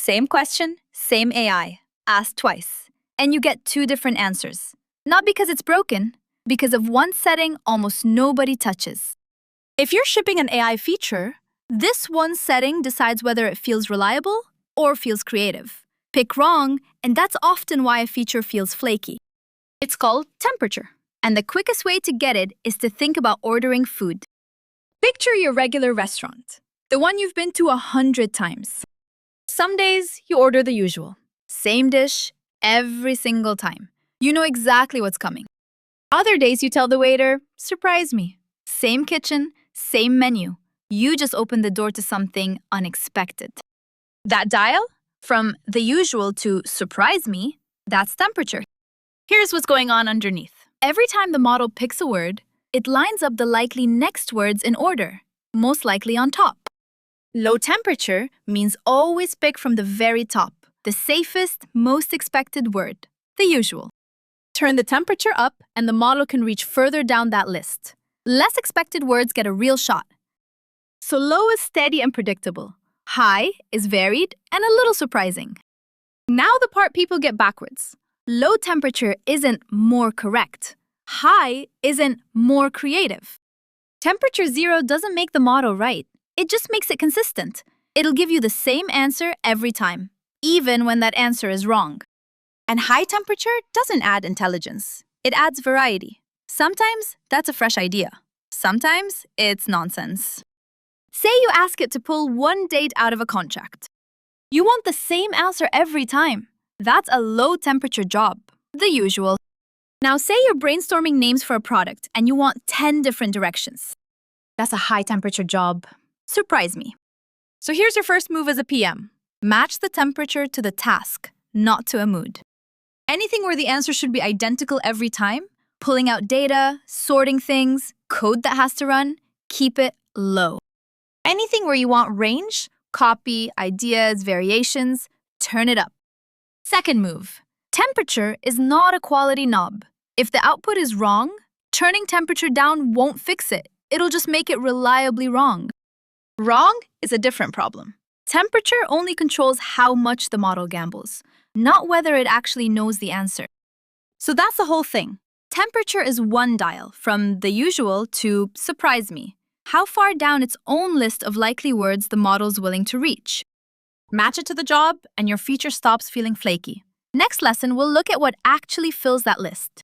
Same question, same AI, asked twice. And you get two different answers. Not because it's broken, because of one setting almost nobody touches. If you're shipping an AI feature, this one setting decides whether it feels reliable or feels creative. Pick wrong, and that's often why a feature feels flaky. It's called temperature, and the quickest way to get it is to think about ordering food. Picture your regular restaurant, the one you've been to 100 times. Some days, you order the usual. Same dish, every single time. You know exactly what's coming. Other days, you tell the waiter, surprise me. Same kitchen, same menu. You just open the door to something unexpected. That dial, from the usual to surprise me, that's temperature. Here's what's going on underneath. Every time the model picks a word, it lines up the likely next words in order, most likely on top. Low temperature means always pick from the very top, the safest, most expected word, the usual. Turn the temperature up and the model can reach further down that list. Less expected words get a real shot. So low is steady and predictable. High is varied and a little surprising. Now the part people get backwards. Low temperature isn't more correct. High isn't more creative. Temperature 0 doesn't make the model right. It just makes it consistent. It'll give you the same answer every time, even when that answer is wrong. And high temperature doesn't add intelligence. It adds variety. Sometimes that's a fresh idea. Sometimes it's nonsense. Say you ask it to pull one date out of a contract. You want the same answer every time. That's a low temperature job, the usual. Now say you're brainstorming names for a product and you want 10 different directions. That's a high temperature job. Surprise me. So here's your first move as a PM. Match the temperature to the task, not to a mood. Anything where the answer should be identical every time, pulling out data, sorting things, code that has to run, keep it low. Anything where you want range, copy, ideas, variations, turn it up. Second move. Temperature is not a quality knob. If the output is wrong, turning temperature down won't fix it. It'll just make it reliably wrong. Wrong is a different problem. Temperature only controls how much the model gambles, not whether it actually knows the answer. So that's the whole thing. Temperature is one dial, from the usual to surprise me. How far down its own list of likely words the model's willing to reach. Match it to the job, and your feature stops feeling flaky. Next lesson, we'll look at what actually fills that list.